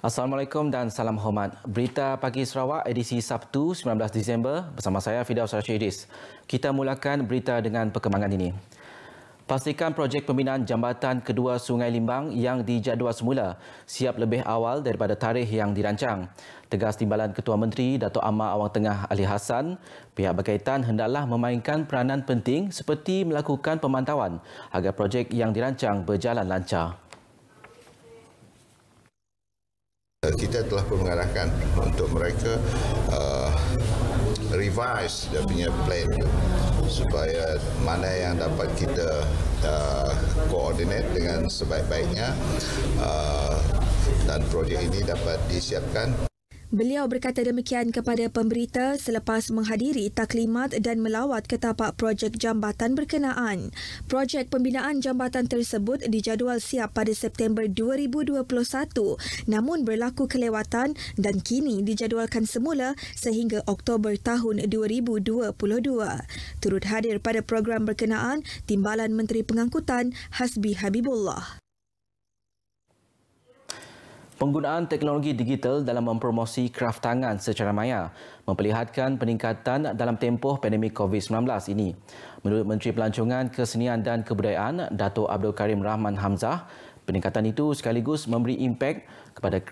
Assalamualaikum dan salam hormat. Berita Pagi Sarawak edisi Sabtu 19 Disember bersama saya Fidaus Rashidis. Kita mulakan berita dengan perkembangan ini. Pastikan projek pembinaan jambatan kedua Sungai Limbang yang dijadual semula siap lebih awal daripada tarikh yang dirancang. Tegas Timbalan Ketua Menteri Datuk Amar Awang Tengah Ali Hassan, pihak berkaitan hendaklah memainkan peranan penting seperti melakukan pemantauan agar projek yang dirancang berjalan lancar. Kita telah mengarahkan untuk mereka revise dia punya plan supaya mana yang dapat kita coordinate dengan sebaik-baiknya dan projek ini dapat disiapkan. Beliau berkata demikian kepada pemberita selepas menghadiri taklimat dan melawat ke tapak projek jambatan berkenaan. Projek pembinaan jambatan tersebut dijadual siap pada September 2021 namun berlaku kelewatan dan kini dijadualkan semula sehingga Oktober tahun 2022. Turut hadir pada program berkenaan Timbalan Menteri Pengangkutan Hasbi Habibullah. Penggunaan teknologi digital dalam mempromosi kraf tangan secara maya memperlihatkan peningkatan dalam tempoh pandemik COVID-19 ini. Menurut Menteri Pelancongan, Kesenian dan Kebudayaan Datuk Abdul Karim Rahman Hamzah, peningkatan itu sekaligus memberi impak kepada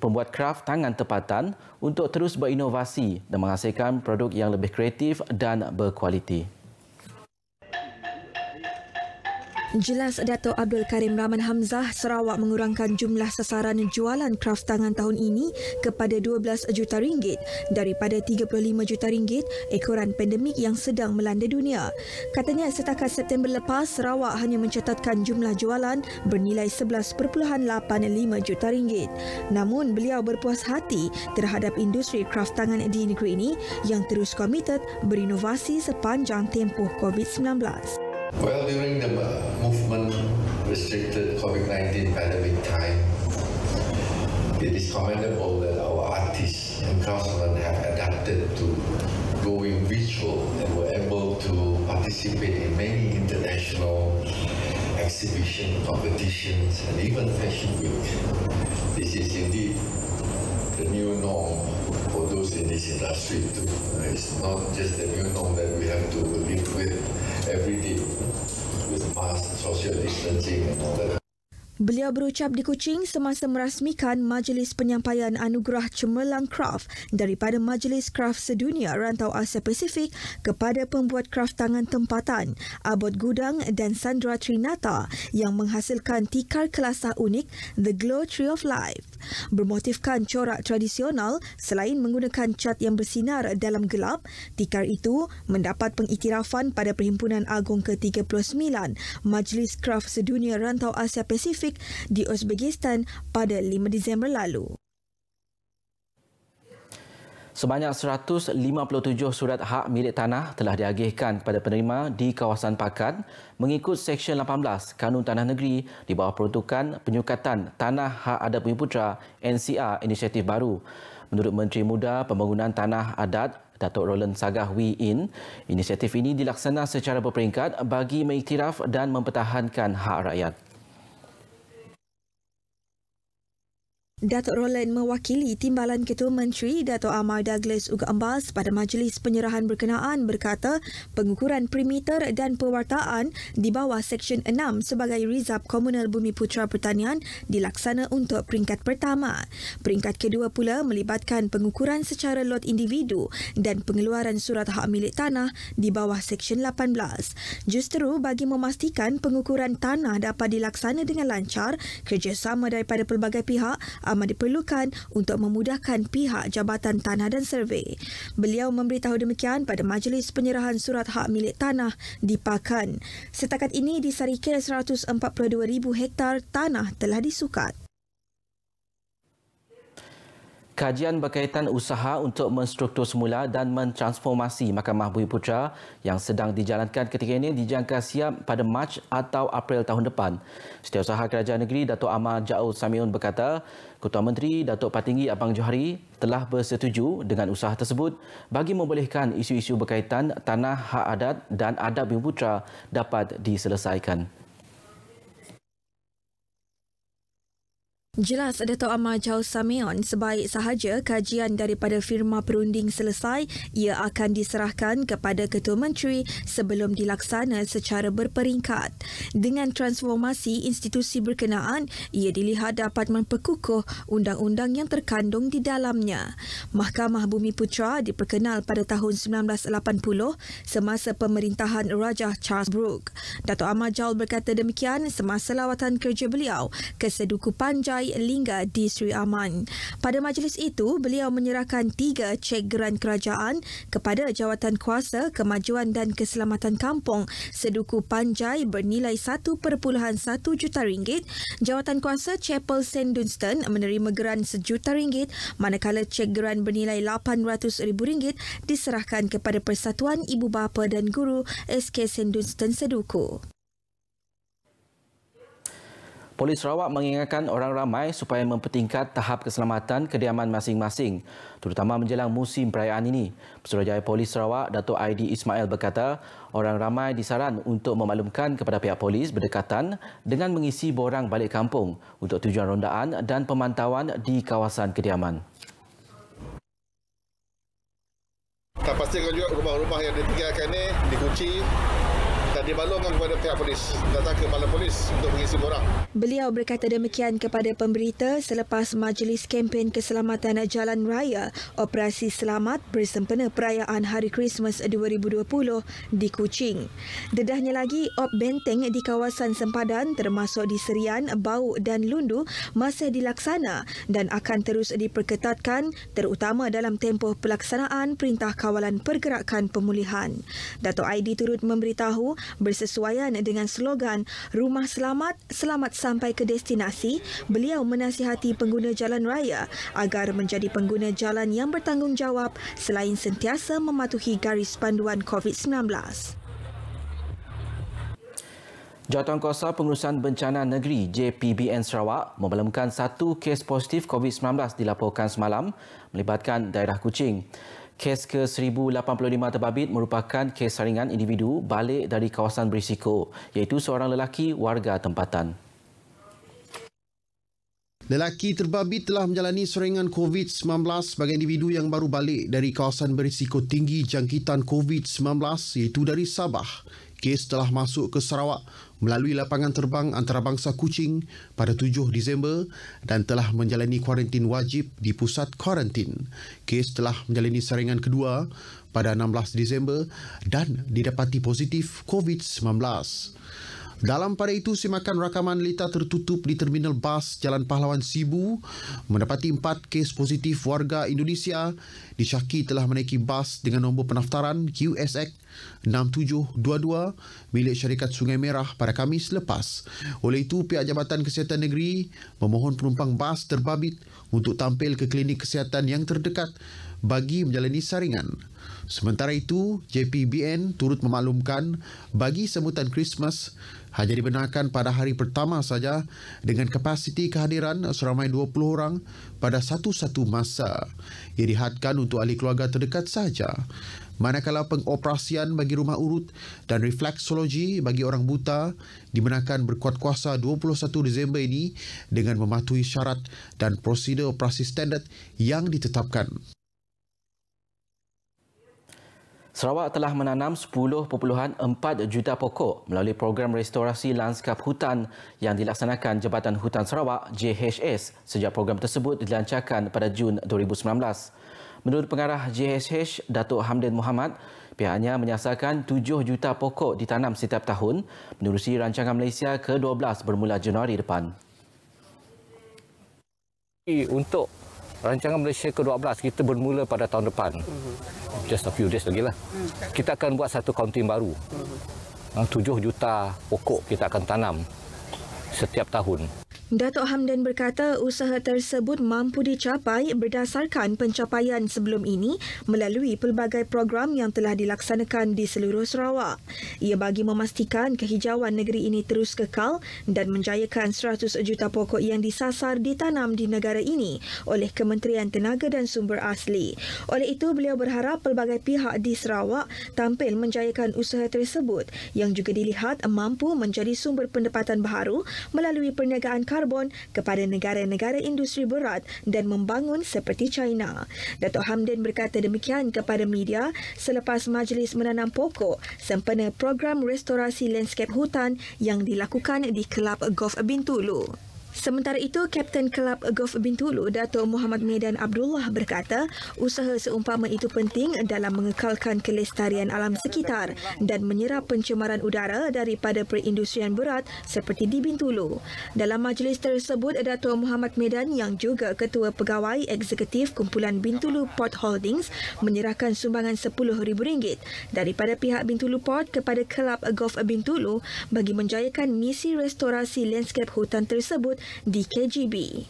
pembuat kraf tangan tempatan untuk terus berinovasi dan menghasilkan produk yang lebih kreatif dan berkualiti. Jelas Datuk Abdul Karim Rahman Hamzah, Sarawak mengurangkan jumlah sasaran jualan kraf tangan tahun ini kepada 12 juta ringgit daripada 35 juta ringgit ekoran pandemik yang sedang melanda dunia. Katanya setakat September lepas, Sarawak hanya mencatatkan jumlah jualan bernilai 11.85 juta ringgit. Namun beliau berpuas hati terhadap industri kraf tangan di negeri ini yang terus komited berinovasi sepanjang tempoh COVID-19. Well, during the movement restricted COVID-19 pandemic time, it is commendable that our artists and craftsmen have adapted to going virtual and were able to participate in many international exhibition competitions and even fashion week. This is indeed the new norm for those in this industry too. It's not just the new norm that we have to live with every day with mask, social distancing and all that. Beliau berucap di Kuching semasa merasmikan Majlis Penyampaian Anugerah Cemerlang Kraf daripada Majlis Kraf Sedunia Rantau Asia Pasifik kepada pembuat kraf tangan tempatan Abot Gudang dan Sandra Trinata yang menghasilkan tikar kelasa unik The Glow Tree of Life. Bermotifkan corak tradisional selain menggunakan cat yang bersinar dalam gelap, tikar itu mendapat pengiktirafan pada Perhimpunan Agong ke-39 Majlis Kraf Sedunia Rantau Asia Pasifik di Uzbekistan pada 5 Disember lalu. Sebanyak 157 surat hak milik tanah telah diagihkan kepada penerima di kawasan Pakat mengikut Seksyen 18 Kanun Tanah Negeri di bawah peruntukan penyukatan Tanah Hak Adat Bumiputera NCR inisiatif baru. Menurut Menteri Muda Pembangunan Tanah Adat Datuk Roland Sagah Wee In, inisiatif ini dilaksana secara berperingkat bagi mengiktiraf dan mempertahankan hak rakyat. Datuk Roland mewakili Timbalan Ketua Menteri Datuk Amar Douglas Uga Ambas pada majlis penyerahan berkenaan berkata pengukuran perimeter dan pewartaan di bawah Seksyen 6 sebagai Rizab Komunal Bumiputera Pertanian dilaksana untuk peringkat pertama. Peringkat kedua pula melibatkan pengukuran secara lot individu dan pengeluaran surat hak milik tanah di bawah Seksyen 18. Justeru bagi memastikan pengukuran tanah dapat dilaksana dengan lancar, kerjasama daripada pelbagai pihak amat diperlukan untuk memudahkan pihak Jabatan Tanah dan Survey. Beliau memberitahu demikian pada majlis penyerahan surat hak milik tanah di Pakan. Setakat ini disarikir 142,000 hektar tanah telah disukat. Kajian berkaitan usaha untuk menstruktur semula dan mentransformasi Mahkamah Bumiputera yang sedang dijalankan ketika ini dijangka siap pada Mac atau April tahun depan. Setiausaha Kerajaan Negeri Datuk Amar Jaud Samiun berkata, Ketua Menteri Datuk Patinggi Abang Johari telah bersetuju dengan usaha tersebut bagi membolehkan isu-isu berkaitan tanah hak adat dan adat Bumiputera dapat diselesaikan. Jelas Dato' Amar Jauh Sameon, sebaik sahaja kajian daripada firma perunding selesai, ia akan diserahkan kepada Ketua Menteri sebelum dilaksana secara berperingkat. Dengan transformasi institusi berkenaan, ia dilihat dapat memperkukuh undang-undang yang terkandung di dalamnya. Mahkamah Bumi Putra diperkenal pada tahun 1980 semasa pemerintahan Raja Charles Brooke. Dato' Amar Jauh berkata demikian semasa lawatan kerja beliau ke Seduku Panjai, Lingga di Sri Aman. Pada majlis itu, beliau menyerahkan 3 cek geran kerajaan kepada Jawatan Kuasa Kemajuan dan Keselamatan Kampung Seduku Panjai bernilai RM1.1 juta. Jawatan Kuasa Chapel St. Dunstan menerima geran RM1 juta, manakala cek geran bernilai RM800,000 diserahkan kepada Persatuan Ibu Bapa dan Guru SK St. Dunstan Seduku. Polis Sarawak mengingatkan orang ramai supaya mempertingkat tahap keselamatan kediaman masing-masing, terutama menjelang musim perayaan ini. Pesuruhjaya Polis Sarawak, Dato' Aidi Ismail berkata, orang ramai disaran untuk memaklumkan kepada pihak polis berdekatan dengan mengisi borang balik kampung untuk tujuan rondaan dan pemantauan di kawasan kediaman. Kita pastikan juga rumah-rumah yang ditinggalkan ini dikunci dan dibalurkan kepada pihak polis, datang ke balai polis untuk mengisi borang. Beliau berkata demikian kepada pemberita selepas majlis kempen keselamatan jalan raya Operasi Selamat bersempena perayaan Hari Krismas 2020 di Kuching. Dedahnya lagi, op benteng di kawasan sempadan termasuk di Serian, Bau dan Lundu masih dilaksana dan akan terus diperketatkan terutama dalam tempoh pelaksanaan Perintah Kawalan Pergerakan Pemulihan. Dato' Aidi turut memberitahu bersesuaian dengan slogan Rumah Selamat, Selamat sampai ke destinasi, beliau menasihati pengguna jalan raya agar menjadi pengguna jalan yang bertanggungjawab selain sentiasa mematuhi garis panduan COVID-19. Jawatankuasa Pengurusan Bencana Negeri JPBN Sarawak memaklumkan 1 kes positif COVID-19 dilaporkan semalam melibatkan daerah Kuching. Kes ke-1085 terbabit merupakan kes saringan individu balik dari kawasan berisiko, iaitu seorang lelaki warga tempatan. Lelaki terbabit telah menjalani saringan COVID-19 sebagai individu yang baru balik dari kawasan berisiko tinggi jangkitan COVID-19 iaitu dari Sabah. Kes telah masuk ke Sarawak melalui lapangan terbang antarabangsa Kuching pada 7 Disember dan telah menjalani kuarantin wajib di pusat kuarantin. Kes telah menjalani saringan kedua pada 16 Disember dan didapati positif COVID-19. Dalam pada itu, simakan rakaman lita tertutup di Terminal Bas Jalan Pahlawan Sibu mendapati 4 kes positif warga Indonesia disyaki telah menaiki bas dengan nombor pendaftaran QSX 6722 milik syarikat Sungai Merah pada Khamis lepas. Oleh itu, pihak Jabatan Kesihatan Negeri memohon penumpang bas terbabit untuk tampil ke klinik kesihatan yang terdekat bagi menjalani saringan. Sementara itu, JPBN turut memaklumkan bagi sambutan Christmas hanya dibenarkan pada hari pertama saja dengan kapasiti kehadiran seramai 20 orang pada satu-satu masa. Ia dihadkan untuk ahli keluarga terdekat saja. Manakala pengoperasian bagi rumah urut dan refleksologi bagi orang buta dibenarkan berkuat kuasa 21 Disember ini dengan mematuhi syarat dan prosedur operasi standard yang ditetapkan. Sarawak telah menanam 10.4 juta pokok melalui program restorasi lanskap hutan yang dilaksanakan Jabatan Hutan Sarawak JHS sejak program tersebut dilancarkan pada Jun 2019. Menurut pengarah JHS, Datuk Hamdan Muhammad, pihaknya menyasarkan 7 juta pokok ditanam setiap tahun menerusi rancangan Malaysia ke-12 bermula Januari depan. Untuk rancangan Malaysia ke-12 kita bermula pada tahun depan. Just a few days lagi lah. Kita akan buat satu kaunting baru. 7 juta pokok kita akan tanam setiap tahun. Datuk Hamdan berkata usaha tersebut mampu dicapai berdasarkan pencapaian sebelum ini melalui pelbagai program yang telah dilaksanakan di seluruh Sarawak. Ia bagi memastikan kehijauan negeri ini terus kekal dan menjayakan 100 juta pokok yang disasar ditanam di negara ini oleh Kementerian Tenaga dan Sumber Asli. Oleh itu, beliau berharap pelbagai pihak di Sarawak tampil menjayakan usaha tersebut yang juga dilihat mampu menjadi sumber pendapatan baharu melalui perniagaan karbon karbon kepada negara-negara industri berat dan membangun seperti China. Datuk Hamdan berkata demikian kepada media selepas majlis menanam pokok sempena program restorasi lanskap hutan yang dilakukan di Kelab Golf Bintulu. Sementara itu, Kapten Kelab Golf Bintulu, Datuk Muhammad Medan Abdullah berkata, usaha seumpama itu penting dalam mengekalkan kelestarian alam sekitar dan menyerap pencemaran udara daripada perindustrian berat seperti di Bintulu. Dalam majlis tersebut, Datuk Muhammad Medan yang juga Ketua Pegawai Eksekutif Kumpulan Bintulu Port Holdings menyerahkan sumbangan RM10,000 daripada pihak Bintulu Port kepada Kelab Golf Bintulu bagi menjayakan misi restorasi lanskap hutan tersebut di KGB.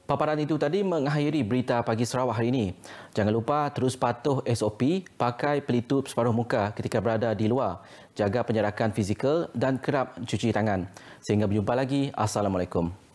Paparan itu tadi mengakhiri berita pagi Sarawak hari ini. Jangan lupa terus patuh SOP, pakai pelitup separuh muka ketika berada di luar, jaga penjarakan fizikal dan kerap cuci tangan. Sehingga berjumpa lagi. Assalamualaikum.